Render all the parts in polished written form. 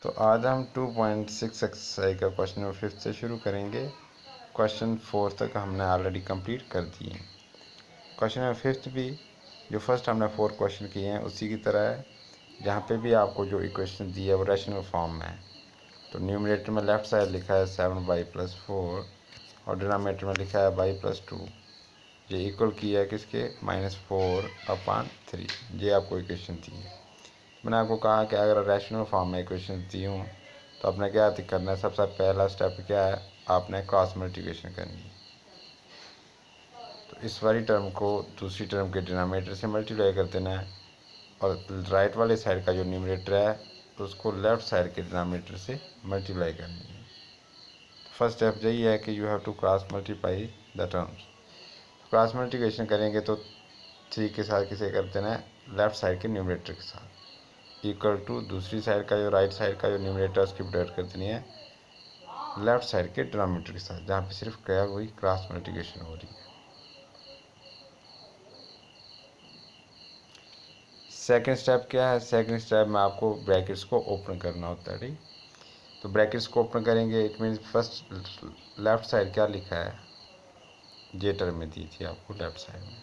तो आज हम 2.6 एक्सरसाइज का क्वेश्चन नंबर 5 से शुरू करेंगे। क्वेश्चन 4 तक हमने ऑलरेडी कंप्लीट कर दिए। क्वेश्चन नंबर 5 भी जो फर्स्ट हमने 4 क्वेश्चन किए हैं उसी की तरह है। जहाँ पे भी आपको जो इक्वेशन दी है वो रैशनल फॉर्म में है। तो न्यूमरेटर में लेफ्ट साइड लिखा है 7y+4 और डिनोमिनेटर में लिखा है y+2। ये इक्वल किया है किसके -4/3। ये आपको इक्वेशन दी है। मैंने आपको कहा कि अगर रैशनल फॉर्म में इक्वेशन दी हूँ तो आपने क्या करना है, सबसे पहला स्टेप क्या है, आपने क्रॉस मल्टीप्लिकेशन करनी है। तो इस वाली टर्म को दूसरी टर्म के डिनोमिनेटर से मल्टीप्लाई कर देना है और राइट वाले साइड का जो न्यूमरेटर है तो उसको लेफ़्ट साइड के डिनोमिनेटर से मल्टीप्लाई करनी है। फर्स्ट स्टेप यही है कि you have to cross multiply the terms. Cross multiplication करेंगे तो 3 के साथ किसे कर देना है, लेफ़्ट साइड के न्यूमरेटर के साथ, इक्वल टू दूसरी साइड का जो राइट साइड का जो न्यूमरेटर है उसकी प्रोडक्ट कर देनी है लेफ्ट साइड के डिनोमिनेटर के साथ, जहाँ पे सिर्फ क्या हुई क्रॉस मल्टीप्लिकेशन हो रही है। सेकंड स्टेप क्या है, सेकंड स्टेप में आपको ब्रैकेट्स को ओपन करना होता है। ठीक, तो ब्रैकेट्स को ओपन करेंगे, it means first left side क्या लिखा है, ये टर्म में दी थी आपको लेफ्ट साइड में,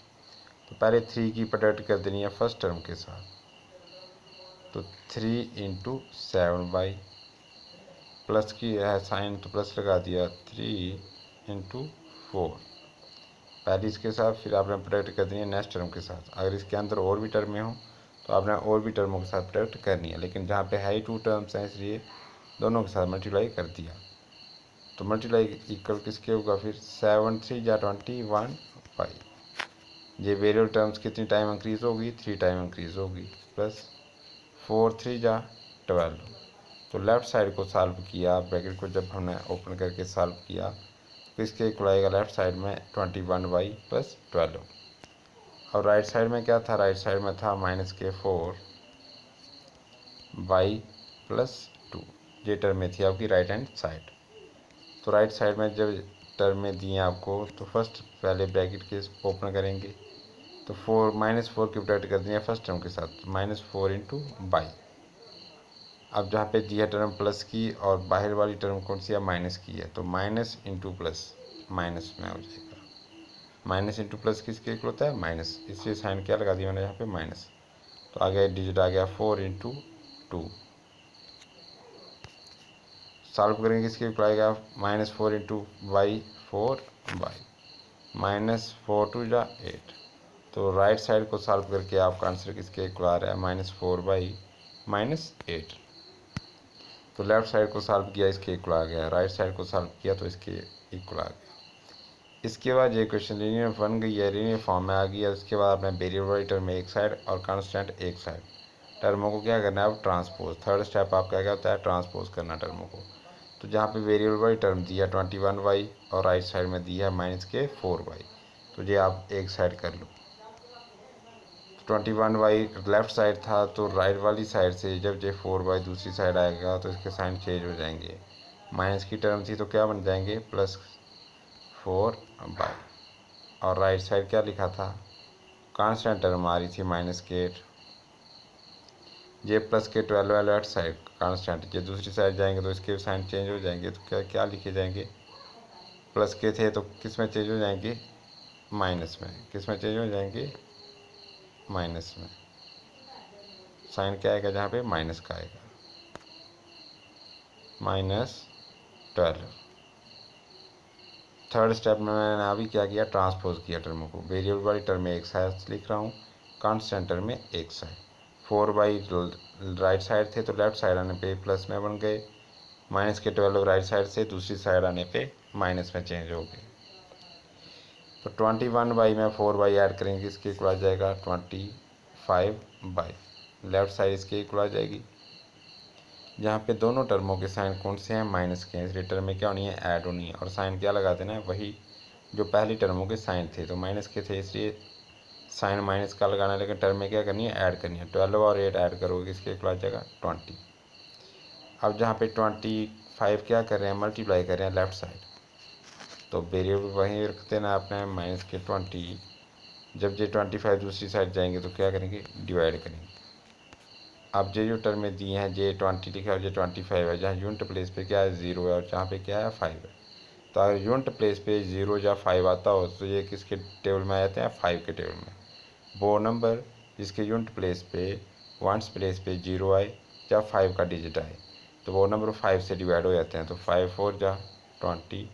तो पहले 3 की प्रोडक्ट कर देनी है फर्स्ट टर्म के साथ। तो 3 × 7y प्लस की है साइन तो प्लस लगा दिया, 3 × 4 पहले इसके साथ, फिर आपने प्रोडक्ट कर देनी है नेक्स्ट टर्म के साथ। अगर इसके अंदर और भी टर्में हों तो आपने और भी टर्मों के साथ प्रोडक्ट करनी है, लेकिन जहाँ पे है ही 2 टर्म्स हैं इसलिए दोनों के साथ मल्टीप्लाई कर दिया। तो मल्टीप्लाई इक्वल किसके होगा फिर 7 3 या 21y। ये वेरिएबल टर्म्स कितनी टाइम इंक्रीज़ होगी, 3 टाइम इंक्रीज़ होगी, प्लस 4 3 या 12। तो लेफ़्ट साइड को सॉल्व किया, ब्रैकेट को जब हमने ओपन करके सॉल्व किया तो इसके इक्वल आएगा लेफ़्ट साइड में 21y + 12। और राइट साइड में क्या था, राइट साइड में था -4y + 2। ये टर्म में थी आपकी राइट हैंड साइड। तो राइट साइड में जब टर्म में दिए आपको तो फर्स्ट पहले ब्रैकेट के ओपन करेंगे तो -4 की प्रोडक्ट कर दिए फर्स्ट टर्म के साथ, -4 × y। अब जहाँ पे दिया टर्म प्लस की और बाहर वाली टर्म कौन सी है, माइनस की है, तो माइनस इंटू प्लस माइनस में हो जाएगा। माइनस इंटू प्लस किसके इक्वल होता है, माइनस, इसलिए साइन क्या लगा दिया मैंने यहाँ पे माइनस। तो आ गया डिजिट आ गया 4 × 2। सॉल्व करेंगे किसके इक्वल आएगा, -4 × y 4y, -4 2 या 8। तो राइट साइड को सॉल्व करके आपका आंसर किसके इक्वल आ रहा है, -4y -8। तो लेफ़्ट साइड को सॉल्व किया इसके इक्वल आ गया, राइट साइड को सॉल्व किया तो इसके इक्वल आ गया। इसके बाद ये क्वेश्चन लीनियर बन गई है, लीनियर फॉर्म में आ गई है। उसके बाद आपने वेरिएबल टर्म एक साइड और कांस्टेंट एक साइड, टर्मों को क्या करना है, अब ट्रांसपोज। थर्ड स्टेप आपका क्या होता है, ट्रांसपोज करना टर्मों को। तो जहाँ पे वेरिएबल टर्म दिया 21y और राइट साइड में दिया -4y, तो ये आप एक साइड कर लो। 21y लेफ़्ट साइड था तो राइट वाली साइड से जब ये 4y दूसरी साइड आएगा तो इसके साइन चेंज हो जाएंगे। माइनस की टर्म थी तो क्या बन जाएंगे, +4y। और राइट साइड क्या लिखा था, कांस्टेंट टर्म आ रही थी -8। ये प्लस के 12 लेफ्ट साइड कांस्टेंट, ये दूसरी साइड जाएंगे तो इसके साइन चेंज हो जाएंगे। तो क्या क्या लिखे जाएंगे, प्लस के थे तो किस में चेंज हो जाएंगे, माइनस में। किस में चेंज हो जाएंगे, माइनस में। साइन क्या आएगा जहाँ पे, माइनस का आएगा, -12। थर्ड स्टेप में मैंने अभी क्या किया, ट्रांसपोज किया टर्मों को। वेरिएबल वाली टर्म में एक साइड लिख रहा हूँ, कांस्टेंट टर्म में एक साइड। 4y राइट साइड थे तो लेफ्ट साइड आने पे प्लस में बन गए, -12 राइट साइड से दूसरी साइड आने पे माइनस में चेंज हो गए। तो 21y में 4y ऐड करेंगे, इसके इक्वल आ जाएगा 25y। लेफ्ट साइड इसके इक्वल आ जाएगी, जहाँ पे दोनों टर्मों के साइन कौन से हैं, माइनस के हैं, इसलिए टर्म में क्या होनी है, ऐड होनी है। और साइन क्या लगा देना है, वही जो पहली टर्मों के साइन थे, तो माइनस के थे इसलिए साइन माइनस का लगाना है, लेकिन टर्म में क्या करनी है, ऐड करनी है। 12 और 8 ऐड करोगे इसके इक्वल आ जाएगा 20। अब जहाँ पे 25 क्या कर रहे हैं, मल्टीप्लाई कर रहे हैं लेफ्ट साइड, तो वेरिएबल वहीं रख देना आपने -20। जब ये 25 दूसरी साइड जाएंगे तो क्या करेंगे, डिवाइड करेंगे। अब जे जो टर्म में दिए हैं, J20 लिखा है, J25 है, जहाँ यूनिट प्लेस पे क्या है 0 है और जहाँ पे क्या है 5 है। तो अगर यूनिट प्लेस पे 0 या 5 आता हो तो ये किसके टेबल में आ जाते हैं, 5 के टेबल में। वो नंबर जिसके यूनिट प्लेस पे वंस प्लेस पे 0 आए या 5 का डिजिट आए तो वो नंबर 5 से डिवाइड हो जाते हैं। तो 5 4 जा 20,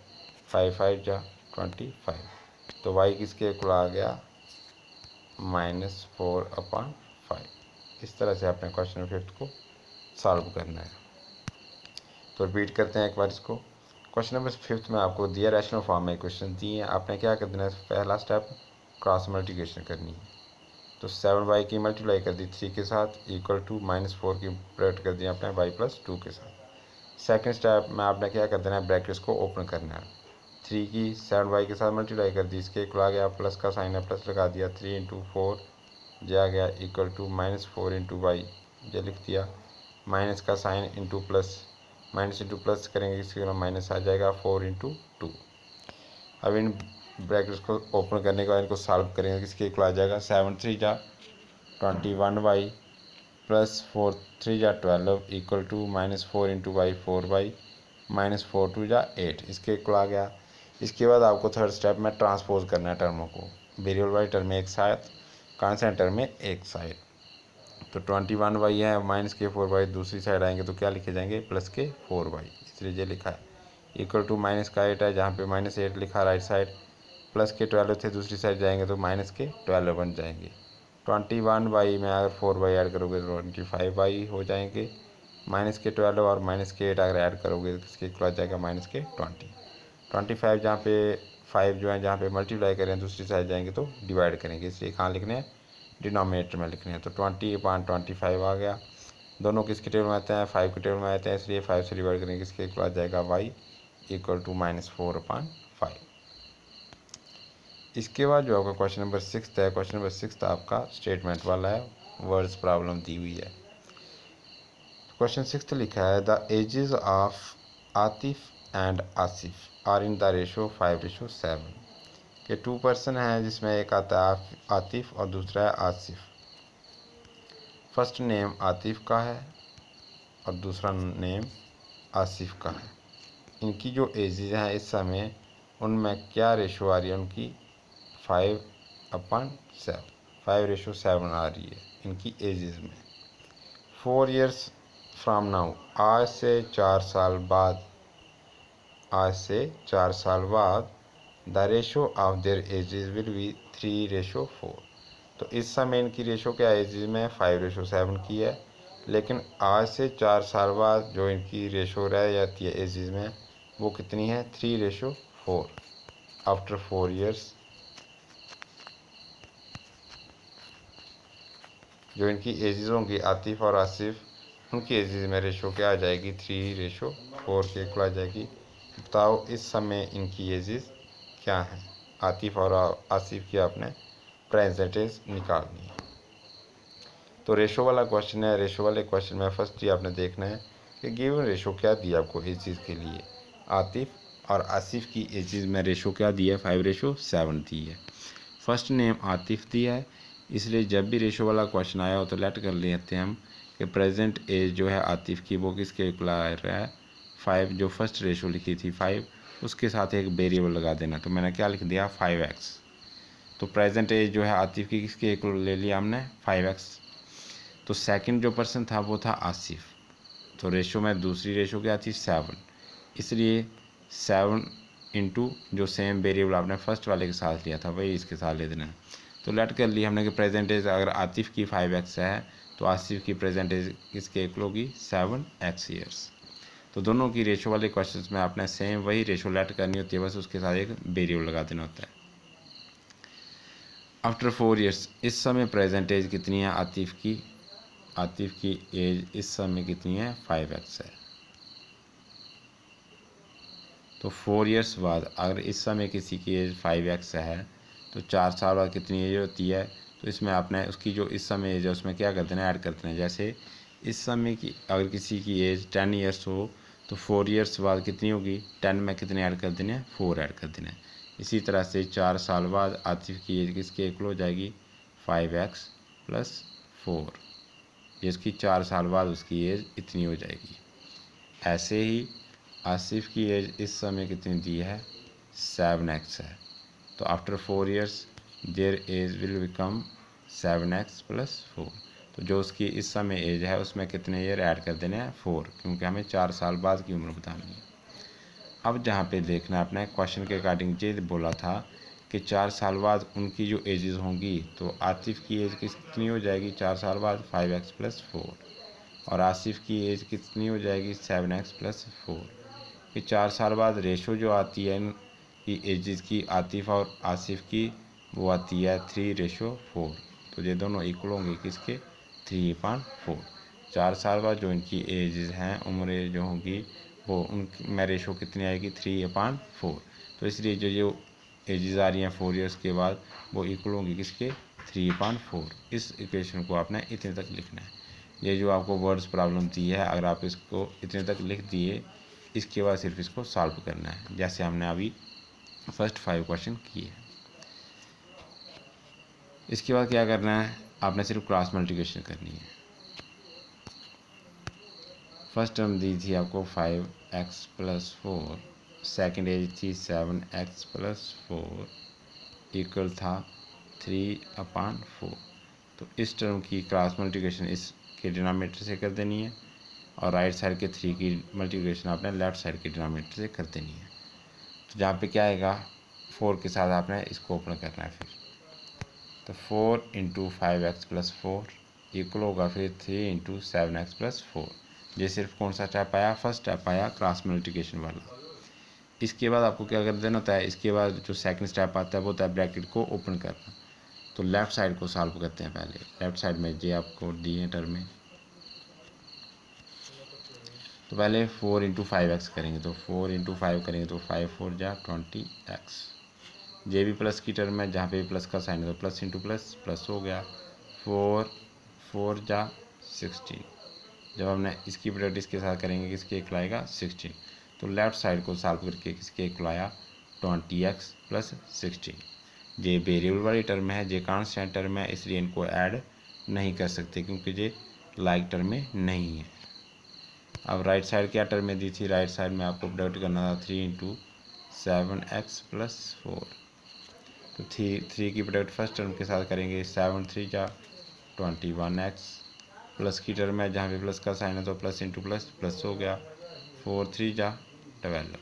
5 5 जा 25। तो वाई किसके इक्वल आ गया -4/5। इस तरह से आपने क्वेश्चन नंबर 5 को सॉल्व करना है। तो रिपीट करते हैं एक बार इसको। क्वेश्चन नंबर 5 में आपको दिया रैशनल फॉर्म में क्वेश्चन दिए हैं, आपने क्या कर देना है, पहला स्टेप क्रॉस मल्टीप्लिकेशन करनी है। तो 7y की मल्टीप्लाई कर दी 3 के साथ इक्वल टू -4 की प्रोडक्ट कर दी आपने y + 2 के साथ। सेकंड स्टेप में आपने क्या कर देना है, ब्रैकेट्स को ओपन करना है। 3 की 7y के साथ मल्टीप्लाई कर दी, इसके इक्वल आ गया, प्लस का साइन है प्लस लगा दिया, 3 × 4 ये आ गया इक्वल टू -4 × y ये लिख दिया, माइनस का sine into plus, minus into plus करेंगे इसके माइनस आ जाएगा 4 × 2। अब इन ब्रैकेट्स को ओपन करने के बाद इनको सॉल्व करेंगे, किसके इक्वल आ जाएगा 7 3 जा 21y प्लस 4 3 जा 12 इक्वल टू -4 × y 4y -4 2 जा 8 इसके इक्वल आ गया। इसके बाद आपको थर्ड स्टेप में ट्रांसपोज करना है टर्मों को, वेरिएबल वाली टर्म में एक साइड, कांस्टेंट टर्म में एक साइड। तो 21y है माइनस के 4y दूसरी साइड आएंगे तो क्या लिखे जाएंगे, प्लस के 4y, इसलिए ये लिखा है इक्वल टू माइनस का 8 है, जहाँ पे -8 लिखा राइट साइड, प्लस के 12 थे दूसरी साइड जाएंगे तो माइनस के 12 बन जाएंगे। 21y में अगर 4y ऐड करोगे तो 25y हो जाएंगे, माइनस के 12 और माइनस के 8 अगर ऐड करोगे तो इसके इक्वल आ जाएगा -20। 25 जहाँ पे 5 जो है जहाँ पे मल्टीप्लाई करें दूसरी साइड जाएंगे तो डिवाइड करेंगे, इसलिए कहाँ लिखने हैं, डिनोमिनेटर में लिखने हैं। तो 20/25 आ गया, दोनों किसके टेबल में आते हैं, 5 के टेबल में आते हैं, इसलिए 5 से डिवाइड करेंगे, इसके इक्वल आ जाएगा y इक्वल टू -4/5। इसके बाद जो आपका क्वेश्चन नंबर 6 है, क्वेश्चन नंबर 6 आपका स्टेटमेंट वाला है, वर्ड्स प्रॉब्लम दी हुई है। क्वेश्चन 6 लिखा है, the ages of Atif and Asif are in the ratio 5:7। कि 2 पर्सन हैं जिसमें एक आता है आतिफ और दूसरा है आसिफ। फर्स्ट नेम आतिफ का है और दूसरा नेम आसिफ का है। इनकी जो एजेस हैं इस समय उनमें क्या रेशो आ रही है उनकी, 5/7, 5:7 आ रही है इनकी एजेस में। 4 years फ्राम नाउ, आज से 4 साल बाद, आज से 4 साल बाद the ratio of their edges will be 3:4। तो इस समय इनकी रेशो क्या एजेस में 5:7 की है, लेकिन आज से 4 साल बाद जो इनकी रेशो रह जाती है एजेस में वो कितनी है, 3:4। आफ्टर 4 years जो इनकी एजेस होंगी आतिफ और आसिफ, उनकी एजेस में रेशो क्या आ जाएगी, 3:4 के इक्वल आ जाएगी। बताओ इस समय इनकी एजेस क्या हैं, आतिफ और आसिफ की आपने प्रेजेंट एज निकालनी है। तो रेशो वाला क्वेश्चन है, रेशो वाले क्वेश्चन में फर्स्ट ही आपने देखना है कि गिवन रेशो क्या दिया आपको एजेस के लिए, आतिफ और आसिफ की एजेस में रेशो क्या दिया है, 5:7 दी है। फर्स्ट नेम आतिफ दिया है, इसलिए जब भी रेशो वाला क्वेश्चन आया हो तो लेट कर लेते हैं हम कि प्रेजेंट एज जो है आतिफ की वो किसके इक्वल आ रहा है, 5, जो फर्स्ट रेशो लिखी थी 5, उसके साथ एक वेरिएबल लगा देना। तो मैंने क्या लिख दिया, 5x। तो प्रेजेंट एज जो है आतिफ की किसके इक्वल ले लिया हमने, 5x। तो सेकंड जो पर्सन था वो था आसिफ, तो रेशो में दूसरी रेशो क्या थी, 7, इसलिए 7 इंटू जो सेम वेरिएबल आपने फर्स्ट वाले के साथ लिया था वही इसके साथ ले देना है। तो लेट कर लिया हमने कि प्रेजेंट एज अगर आतिफ की 5x है तो आसिफ की प्रेजेंट एज किसके इक्वल होगी, 7x ईयर्स। तो दोनों की रेशो वाले क्वेश्चंस में आपने सेम वही रेशो लेट करनी होती है, बस उसके साथ एक वेरिएबल लगा देना होता है। आफ्टर 4 years, इस समय प्रेजेंट एज कितनी है आतिफ की एज इस समय कितनी है, 5x है। तो 4 years बाद अगर इस समय किसी की एज 5x है तो 4 साल बाद कितनी एज होती है, तो इसमें आपने उसकी जो इस समय एज है उसमें क्या कर देना है, ऐड कर देना है। जैसे इस समय की अगर किसी की एज 10 years हो तो 4 years बाद कितनी होगी, 10 में कितने ऐड कर देने हैं, 4 ऐड कर देने हैं। इसी तरह से 4 साल बाद आतिफ की एज किसके इक्वल हो जाएगी, 5x + 4, जिसकी 4 साल बाद उसकी एज इतनी हो जाएगी। ऐसे ही आसिफ की एज इस समय कितनी दी है, 7x है, तो after 4 years their age will become 7x + 4। तो जो उसकी इस समय एज है उसमें कितने ईयर ऐड कर देने हैं, 4, क्योंकि हमें 4 साल बाद की उम्र बतानी है। अब जहाँ पे देखना है अपने क्वेश्चन के अकॉर्डिंग ये बोला था कि 4 साल बाद उनकी जो एजेस होंगी, तो आतिफ की एज कितनी हो जाएगी 4 साल बाद, 5x + 4, और आसिफ की एज कितनी हो जाएगी, 7x + 4। कि 4 साल बाद रेशो जो आती है इनकी एजेस की, आतिफ और आसिफ की, वो आती है 3:4। तो ये दोनों इक्वल होंगे किसके, 3/4। 4 साल बाद जो इनकी एजेस हैं, उम्र जो होंगी, वो उनकी में रेशो कितनी आएगी, 3/4। तो इसलिए जो एजेस आ रही हैं 4 ईयर्स के बाद, वो इक्वल होंगी किसके, 3/4। इस इक्वेशन को आपने इतने तक लिखना है। ये जो आपको वर्ड्स प्रॉब्लम दी है, अगर आप इसको इतने तक लिख दिए, इसके बाद सिर्फ इसको सॉल्व करना है, जैसे हमने अभी फर्स्ट 5 क्वेश्चन किए। इसके बाद क्या करना है, आपने सिर्फ क्रॉस मल्टीप्लिकेशन करनी है। फर्स्ट टर्म दी थी आपको 5x + 4, सेकेंड एज थी 7x + 4 इक्वल था 3/4। तो इस टर्म की क्रॉस मल्टीप्लिकेशन इसके डिनोमिनेटर से कर देनी है, और राइट साइड के 3 की मल्टीप्लिकेशन आपने लेफ्ट साइड के डिनोमिनेटर से कर देनी है। तो जहाँ पे क्या आएगा, 4 के साथ आपने इसको ओपन करना है। फिर तो 4 × 5x + 4 इक्वल होगा फिर 3 × 7x + 4। ये सिर्फ कौन सा स्टेप आया, फर्स्ट स्टेप आया क्रॉस मल्टीप्लिकेशन वाला। इसके बाद आपको क्या कर देना होता है, इसके बाद जो सेकंड स्टेप आता है वो होता है ब्रैकेट को ओपन करना। तो लेफ़्ट साइड को सॉल्व करते हैं पहले। लेफ़्ट साइड में ये आपको दी है टर्म में, तो पहले 4 × 5x करेंगे, तो 4 × 5 करेंगे तो 5 4 जा 20x। ये भी प्लस की टर्म है, जहाँ पे प्लस का साइन है तो प्लस × प्लस प्लस हो गया, 4 4 जा 16। जब हमने इसकी प्रोडक्ट इसके साथ करेंगे, किसके इक्वल आएगा, 16। तो लेफ़्ट साइड को सॉल्व करके किसके इक्वल आया, 20x + 16। ये वेरिएबल वाली टर्म है, ये कांस्टेंट टर्म है, इसलिए इनको ऐड नहीं कर सकते क्योंकि ये लाइक टर्म में नहीं है। अब राइट साइड क्या टर्म में दी थी, राइट साइड में आपको प्रोडक्ट करना था 3 × 7x + 4। तो 3 की प्रोडक्ट फर्स्ट टर्म के साथ करेंगे, 7 3 जा 21x, प्लस की टर्म है, जहाँ पे प्लस का साइन है तो प्लस × प्लस प्लस हो गया, 4 3 जा 12।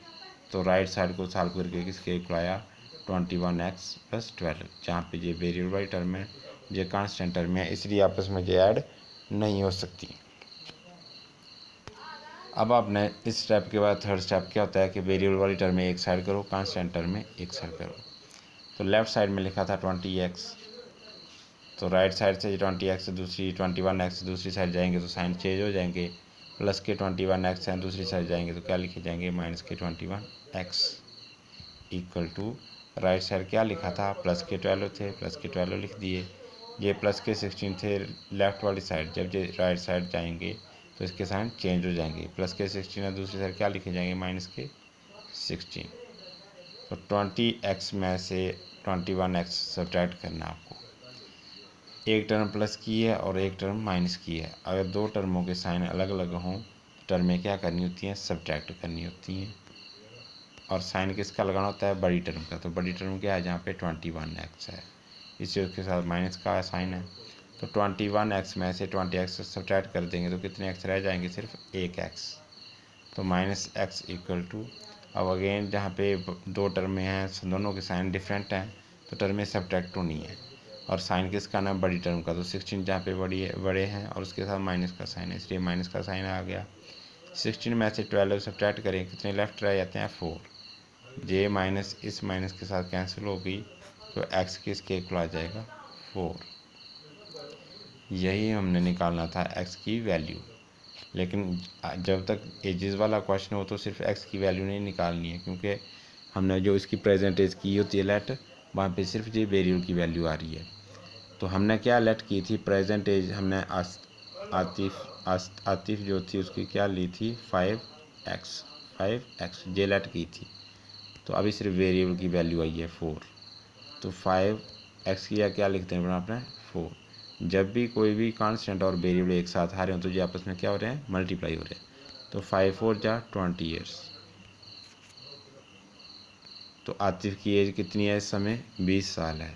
तो राइट साइड को सॉल्व करके किसके इक्वल आया, 21x + 12। जहाँ पे ये वेरिएबल वाली टर्म है, ये कांस्टेंट टर्म है, इसलिए आपस में ये ऐड नहीं हो सकती। अब आपने इस स्टेप के बाद थर्ड स्टेप क्या होता है कि वेरिएबल वाली टर्म में एक साइड करो, कांस्टेंट टर्म में एक साइड करो। तो लेफ़्ट साइड में लिखा था 20x, तो राइट साइड से 20x से दूसरी 21x से दूसरी साइड जाएंगे तो साइन चेंज हो जाएंगे, प्लस के 21x हैं दूसरी साइड जाएंगे तो क्या लिखे जाएंगे, माइनस के 21x equal to right side क्या लिखा था, प्लस के 12 थे, प्लस के 12 लिख दिए। ये प्लस के 16 थे लेफ़्ट वाली साइड, जब ये राइट साइड जाएंगे तो इसके साइन चेंज हो जाएंगे, प्लस के 16 है दूसरी साइड क्या लिखे जाएंगे, माइनस के 16। तो 20x में से 21x सब्ट्रैक्ट करना आपको। एक टर्म प्लस की है और एक टर्म माइनस की है। अगर दो टर्मों के साइन अलग अलग हों तो टर्में क्या करनी होती हैं, सब्ट्रैक्ट करनी होती हैं। और साइन किसका लगाना होता है, बड़ी टर्म का। तो बड़ी टर्म क्या है, जहाँ पे 21x है, इससे उसके साथ माइनस का साइन है। तो 21x में से 20x सब्ट्रैक्ट कर देंगे तो कितने x रह जाएंगे, सिर्फ 1x। तो -x इक्वल टू, अब अगेन जहाँ पे दो टर्में हैं, दोनों के साइन डिफरेंट हैं, तो टर्में सब्ट्रैक्ट होनी है। और साइन किसका ना, बड़ी टर्म का। तो 16 जहाँ पे बड़े हैं और उसके साथ माइनस का साइन है, इसलिए माइनस का साइन आ गया। 16 में से 12 सब्ट्रैक्ट करें, कितने लेफ्ट रह जाते हैं, 4। जे माइनस इस माइनस के साथ कैंसिल हो गई, तो एक्स किसके इक्वल आ जाएगा, 4। यही हमने निकालना था एक्स की वैल्यू। लेकिन जब तक एजेस वाला क्वेश्चन हो तो सिर्फ एक्स की वैल्यू नहीं निकालनी है, क्योंकि हमने जो इसकी प्रेजेंट एज की होती है लेट, वहाँ पे सिर्फ ये वेरिएबल की वैल्यू आ रही है। तो हमने क्या लेट की थी, प्रेजेंट एज हमने आतिफ जो थी उसकी क्या ली थी, 5x जे लेट की थी। तो अभी सिर्फ वेरिएबल की वैल्यू आई है 4। तो 5x की या क्या लिखते हैं अपना 4। जब भी कोई भी कांस्टेंट और वेरिएबल एक साथ आ रहे हो तो ये आपस में क्या हो रहे हैं, मल्टीप्लाई हो रहे हैं। तो 5 4 जा 20 ईयर्स। तो आतिफ की एज कितनी है इस समय, 20 साल है।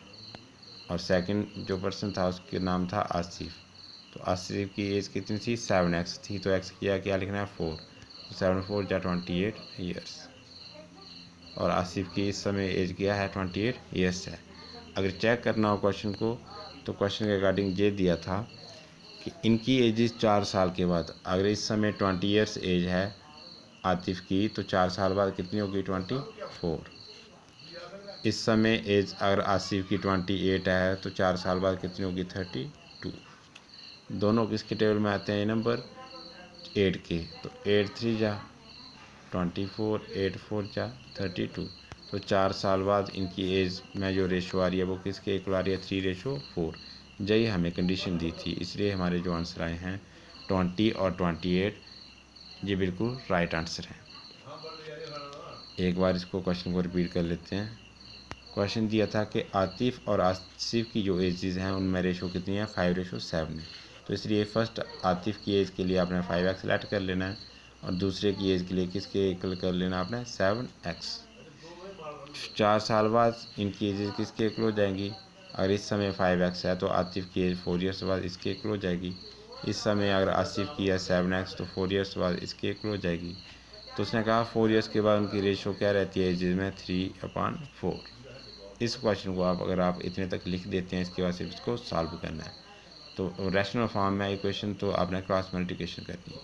और सेकंड जो पर्सन था उसके नाम था आसिफ। तो आसिफ की एज कितनी थी, 7x थी। तो x किया क्या लिखना है, 4। तो 7 4 जा 28 ईयर्स। और आसिफ की इस समय एज क्या है, 28 ईयर्स है। अगर चेक करना हो क्वेश्चन को तो क्वेश्चन के अकॉर्डिंग ये दिया था कि इनकी एज 4 साल के बाद, अगर इस समय 20 ईयर्स एज है आतिफ की, तो 4 साल बाद कितनी होगी, 24। इस समय एज अगर आसिफ की 28 है तो 4 साल बाद कितनी होगी, 32। दोनों किसके टेबल में आते हैं ये नंबर, 8 के। तो 8 3 जा 24, 8 4 जा 32। तो 4 साल बाद इनकी एज में जो रेशो आ रही है वो किसके इक्वल आ रही है, 3:4। यही हमें कंडीशन दी थी, इसलिए हमारे जो आंसर आए हैं 20 और 28 ये बिल्कुल राइट आंसर है। एक बार इसको क्वेश्चन को रिपीट कर लेते हैं। क्वेश्चन दिया था कि आतिफ और आसिफ की जो एजेस हैं उनमें रेशो कितनी है, 5:7 है। तो इसलिए फर्स्ट आतिफ की एज के लिए आपने 5x सेलेक्ट कर लेना है और दूसरे की एज के लिए किसके इक्वल कर लेना आपने, 7x। 4 साल बाद इनकी एजेस किसके इक्वल हो जाएंगी, अगर इस समय 5x है तो आतिफ की एज 4 ईयर्स बाद इसके इक्वल हो जाएगी। इस समय अगर आसिफ की है 7x तो 4 ईयर्स बाद इसके इक्वल हो जाएगी। तो उसने कहा 4 ईयर्स के बाद उनकी रेशो क्या रहती है एजेस में, 3/4। इस क्वेश्चन को अगर आप इतने तक लिख देते हैं, इसके बाद सिर्फ इसको सॉल्व करना है। तो रैशनल फॉर्म में इक्वेशन तो आपने क्रॉस मल्टीप्लिकेशन करनी है।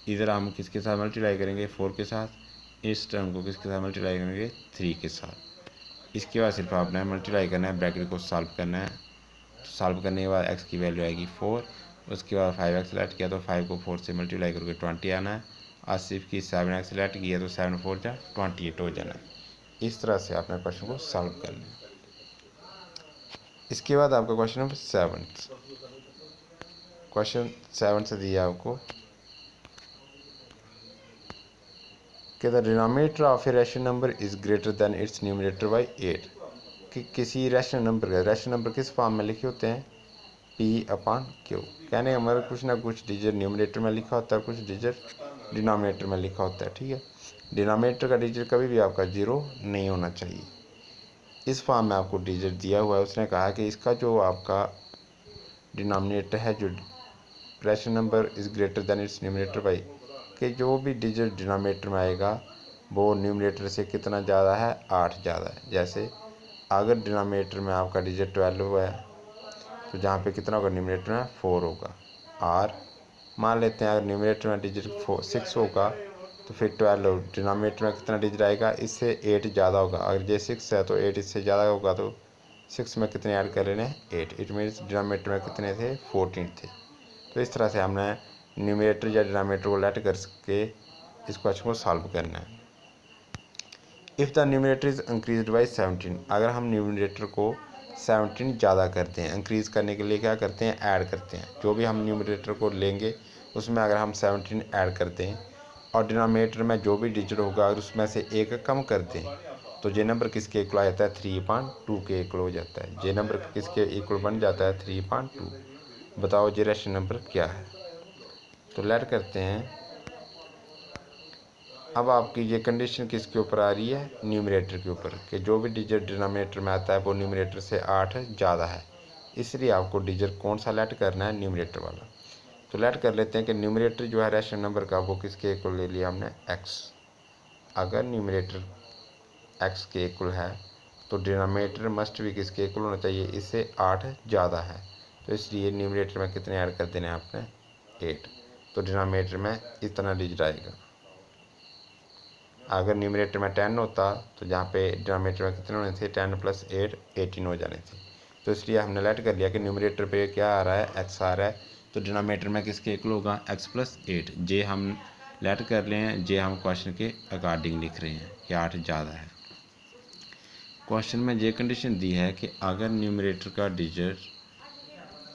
इधर हम किसके साथ मल्टीप्लाई करेंगे, 4 के साथ। इस टर्म को किसके साथ मल्टीप्लाई करेंगे, 3 के साथ। इसके बाद सिर्फ आपने मल्टीप्लाई करना है, ब्रैकेट को सॉल्व करना है। सॉल्व करने के बाद x की वैल्यू आएगी 4। उसके बाद 5x सेलेक्ट किया तो 5 को 4 से मल्टीप्लाई करके 20 आना है। आसिफ की 7x सेलेक्ट किया तो 7 4 जा 28 हो जाना है। इस तरह से आपने क्वेश्चन को सॉल्व करना है। इसके बाद आपका क्वेश्चन नंबर 7। क्वेश्चन 7 से दिया आपको कि the denominator of a rational number is greater than it's numerator by 8। कि किसी रैशनल नंबर किस फॉर्म में लिखे होते हैं, P/Q। कहने का मतलब कुछ ना कुछ डिजिट न्यूमरेटर में लिखा होता है, कुछ डिजिट डिनोमिनेटर में लिखा होता है, ठीक है। डिनोमिनेटर का डिजिट कभी भी आपका 0 नहीं होना चाहिए। इस फॉर्म में आपको डिजिट दिया हुआ है। उसने कहा कि इसका जो आपका डिनोमिनेटर है, जो rational number is greater than it's numerator by, कि जो भी डिजिट डिनोमिनेटर में आएगा वो न्यूमरेटर से कितना ज़्यादा है, 8 ज़्यादा है। जैसे अगर डिनोमिनेटर में आपका डिजिट 12 है तो जहाँ पे कितना होगा, न्यूमरेटर में 4 होगा। और मान लेते हैं अगर न्यूमरेटर में डिजिट 6 होगा तो फिर 12 डिनोमिनेटर में कितना डिजिट आएगा, इससे 8 ज़्यादा होगा। अगर ये 6 है तो 8 इससे ज़्यादा होगा, तो 6 में कितने ऐड कर लेने, 8। इट मीन्स डिनोमिनेटर में कितने थे, 14 थे। तो इस तरह से हमने न्यूमरेटर या डिनोमिनेटर को लेट करके इस क्वेश्चन को सॉल्व करना है। If the numerator is increase by 17, अगर हम न्यूमरेटर को 17 ज़्यादा करते हैं, इंक्रीज़ करने के लिए क्या करते हैं, ऐड करते हैं। जो भी हम न्यूमरेटर को लेंगे उसमें अगर हम 17 ऐड करते हैं और डिनोमिनेटर में जो भी डिजिट होगा अगर उसमें से एक कम करते हैं तो ये नंबर किसके इक्वल आ जाता है, 3/2 के इक्वल हो जाता है। ये नंबर किसके इक्वल बन जाता है, 3/2। बताओ ये रैशनल नंबर क्या है। तो लेट करते हैं। अब आपकी ये कंडीशन किसके ऊपर आ रही है, न्यूमरेटर के ऊपर, कि जो भी डिजिट डिनोमिनेटर में आता है वो न्यूमरेटर से 8 ज़्यादा है। इसलिए आपको डिजिट कौन सा लेट करना है, न्यूमरेटर वाला। तो लेट कर लेते हैं कि न्यूमरेटर जो है रैशनल नंबर का वो किसके इक्वल ले लिया हमने, x। अगर न्यूमरेटर x के इक्वल है तो डिनोमिनेटर मस्ट भी किसके इक्वल होना चाहिए, इससे 8 ज़्यादा है। तो इसलिए न्यूमरेटर में कितने ऐड कर देने हैं आपने, 8। तो डिनोमिनेटर में इतना डिजिट आएगा। अगर न्यूमरेटर में 10 होता तो जहाँ पे डिनोमिनेटर में कितने होने थे, 10 + 8 18 हो जाने थे। तो इसलिए हमने लेट कर लिया कि न्यूमरेटर पे क्या आ रहा है, x आ रहा है। तो डिनोमिनेटर में किसके इक्वल होगा, x + 8। जे हम लेट कर रहे हैं, जे हम क्वेश्चन के अकॉर्डिंग लिख रहे हैं कि 8 ज़्यादा है। क्वेश्चन में ये कंडीशन दी है कि अगर न्यूमरेटर का डिजिट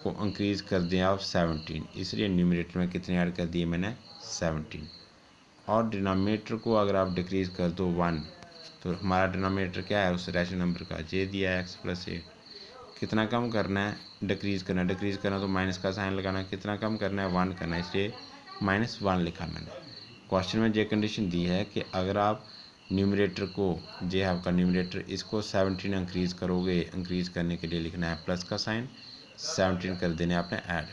को इंक्रीज़ कर दें आप 17, इसलिए न्यूमरेटर में कितने ऐड कर दिए मैंने, 17। और डिनोमिनेटर को अगर आप डिक्रीज़ कर दो 1, तो हमारा डिनोमिनेटर क्या है उस रैशनल नंबर का, जे दिया है x + 8। कितना कम करना है, डिक्रीज़ करना है। डिक्रीज़ करना तो माइनस का साइन लगाना है। कितना कम करना है, 1 करना है, इसलिए -1 लिखा मैंने। क्वेश्चन में ये कंडीशन दी है कि अगर आप न्यूमरेटर को, जे आपका न्यूमरेटर, इसको 17 इंक्रीज़ करोगे, इंक्रीज़ करने के लिए लिखना है प्लस का साइन, 17 कर देने आपने ऐड,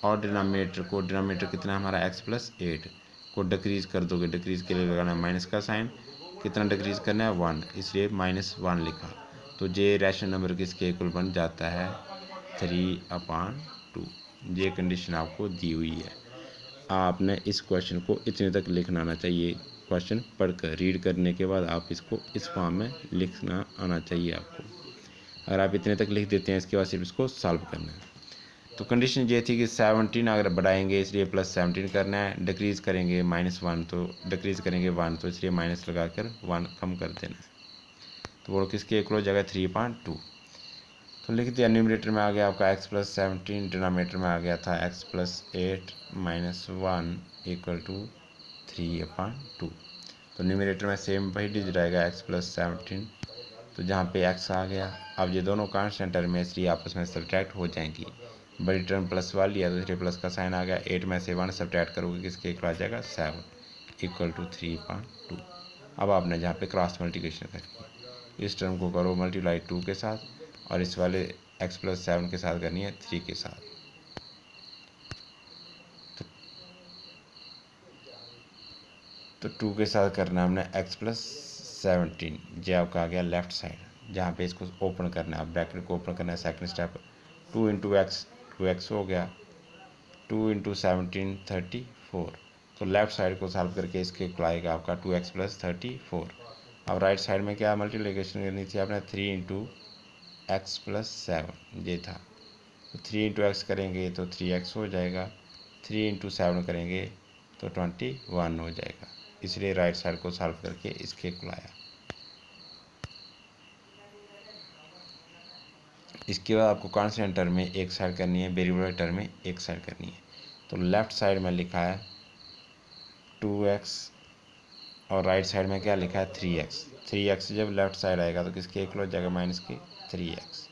और डिनोमिनेटर को, डिनोमिनेटर कितना हमारा x + 8 को डिक्रीज़ कर दोगे, डिक्रीज़ के लिए लगाना है माइनस का साइन, कितना डिक्रीज़ करना है, 1, इसलिए -1 लिखा। तो ये रैशनल नंबर किसके इक्वल बन जाता है, 3/2। ये कंडीशन आपको दी हुई है। आपने इस क्वेश्चन को इतने तक लिखना आना चाहिए। क्वेश्चन पढ़कर, रीड करने के बाद आप इसको इस फॉर्म में लिखना आना चाहिए आपको। अगर आप इतने तक लिख देते हैं, इसके बाद सिर्फ इसको सॉल्व करना है। तो कंडीशन ये थी कि 17 अगर बढ़ाएंगे इसलिए +17 करना है, डिक्रीज़ करेंगे -1 तो डिक्रीज़ करेंगे 1 तो इसलिए माइनस लगाकर 1 कम कर देना है। तो वो किसके इक्वल हो जाएगा, 3/2। तो लिख दिया, न्यूमरेटर में आ गया आपका x + 17, डिनोमिनेटर में आ गया था x + 8 - 1 = 3/2। तो न्यूमरेटर में सेम वही डिजिट आएगा, x + 17, तो जहाँ पे x आ गया। अब ये दोनों कांस्टेंट टर्म में, इसलिए आपस में सब्ट्रैक्ट हो जाएंगी। बड़ी टर्म +1 लिया तो इसलिए प्लस का साइन आ गया। 8 में से 1 सब्ट्रैक्ट करोगे, किसके इक्वल आ जाएगा, 7 = 3/2। अब आपने जहाँ पे क्रॉस मल्टीप्लिकेशन करनी है, इस टर्म को करो मल्टीप्लाई 2 के साथ, और इस वाले x + 7 के साथ करनी है 3 के साथ। तो 2 के साथ करना है हमने x + 17, ये आपका आ गया लेफ्ट साइड, जहाँ पे इसको ओपन करना है, ब्रैकेट को ओपन करना है। सेकंड स्टेप 2 × x, 2x हो गया, 2 × 17 34। तो लेफ्ट साइड को सॉल्व करके इसके इक्वल आएगा आपका 2x + 34। अब राइट साइड में क्या मल्टीप्लिकेशन करनी थी आपने, 3 × x + 7, ये था। तो 3 × x करेंगे तो 3x हो जाएगा, 3 × 7 करेंगे तो 21 हो जाएगा, इसलिए राइट साइड को सॉल्व करके इसके इक्वल आया। इसके बाद आपको कांस्टेंट टर्म में एक साइड करनी है, वेरिएबल टर्म में एक साइड करनी है। तो लेफ्ट साइड में लिखा है 2x, और राइट साइड में क्या लिखा है, 3x। 3x जब लेफ्ट साइड आएगा तो किसके इक्वल हो जाएगा, -3x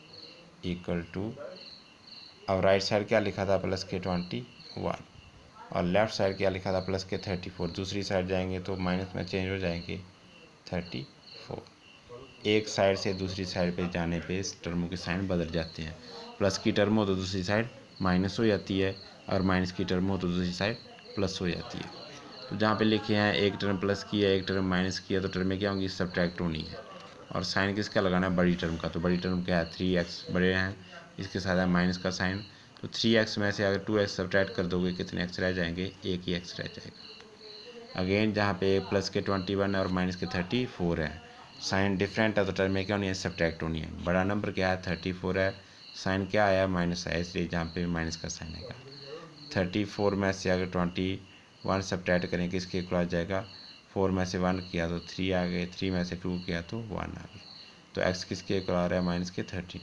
= अब राइट साइड क्या लिखा था, +21, और लेफ्ट साइड क्या लिखा था, +34। दूसरी साइड जाएंगे तो माइनस में चेंज हो जाएंगे 34। एक साइड से दूसरी साइड पे जाने पे इस टर्मों के साइन बदल जाते हैं। प्लस की टर्म हो तो दूसरी साइड माइनस हो जाती है, और माइनस की टर्म हो तो दूसरी साइड प्लस हो जाती है। तो जहाँ पे लिखे हैं एक टर्म प्लस की है, एक टर्म माइनस की है, तो टर्म में क्या होंगी, सब्ट्रैक्ट होनी है। और साइन किसका लगाना है, बड़ी टर्म का। तो बड़ी टर्म क्या है, 3x बड़े हैं, इसके साथ है माइनस का साइन। तो 3x में से अगर 2x सब्ट्रैक्ट कर दोगे, कितने x रह जाएंगे, एक ही x रह जाएगा। अगेन जहाँ पे प्लस के 21 और माइनस के 34 है, साइन डिफरेंट है तो टर्म में क्या होनी है, सब्ट्रैक्ट होनी है। बड़ा नंबर क्या है, 34 है, साइन क्या आया, माइनस है, इसलिए जहाँ पे माइनस का साइन आएगा। 34 में से अगर 21 सब्ट्रैक्ट करें, किसके इक्वल आ जाएगा, 4 में से 1 किया तो 3 आ गए, 3 में से 2 किया तो 1 आ गए। तो x किसके इक्वल आ रहा है, -13।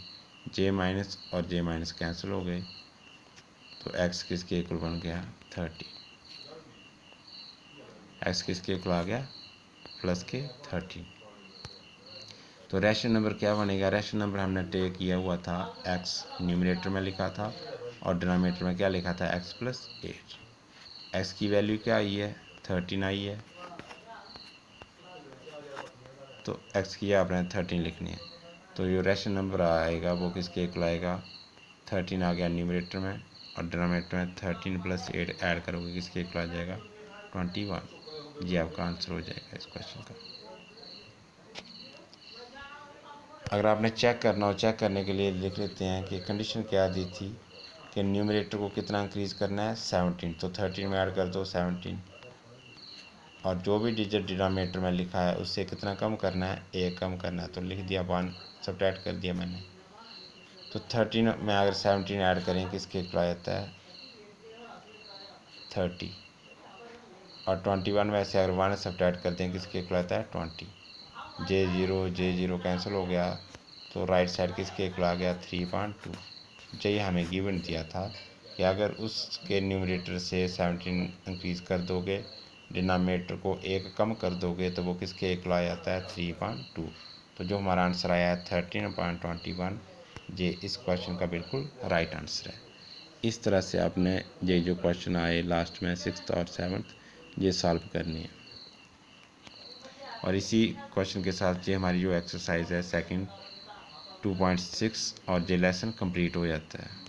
j माइनस और j माइनस कैंसिल हो गए, तो x किसके इक्वल बन गया, 13। x किसके इक्वल आ गया, +13। तो रैशनल नंबर क्या बनेगा, रैशनल नंबर हमने टेक किया हुआ था, x न्यूमरेटर में लिखा था, और डिनोमिनेटर में क्या लिखा था, x + 8। x की वैल्यू क्या आई है, 13 आई है, तो x की आपने 13 लिखनी है। तो जो रैशनल नंबर आएगा वो किसके इक्वल आएगा, 13 आ गया न्यूमरेटर में, और डिनोमिनेटर में 13 + 8 ऐड करोगे, किसके इक्वल आ जाएगा, 21। ये आपका आंसर हो जाएगा इस क्वेश्चन का। अगर आपने चेक करना हो, चेक करने के लिए लिख लेते हैं कि कंडीशन क्या दी थी कि न्यूमरेटर को कितना इंक्रीज़ करना है, 17। तो 13 में ऐड कर दो 17, और जो भी डिजिट डिनोमिनेटर में लिखा है उससे कितना कम करना है, एक कम करना है। तो लिख दिया 1, सब्ट्रैक्ट कर दिया मैंने। तो 13 में अगर 17 ऐड करें, किसके इक्वल आ जाता है, 30, और 21 में से अगर 1 सब्ट्रैक्ट करते हैं, किसके इक्वल आता है, 20। J0 कैंसिल हो गया, तो राइट साइड किसके इक्वल आ गया, 3/2। यही हमें गिवन दिया था कि अगर उसके न्यूमरेटर से 17 इंक्रीज़ कर दोगे, डिनोमिनेटर को एक कम कर दोगे, तो वो किसके इक्वल आ जाता है, 3/2। तो जो हमारा आंसर आया है 13.21, ये इस क्वेश्चन का बिल्कुल राइट आंसर है। इस तरह से आपने ये जो क्वेश्चन आए लास्ट में 6th और 7th ये सॉल्व करनी है। और इसी क्वेश्चन के साथ ये हमारी जो एक्सरसाइज है सेकंड 2.6 और ये लेसन कंप्लीट हो जाता है।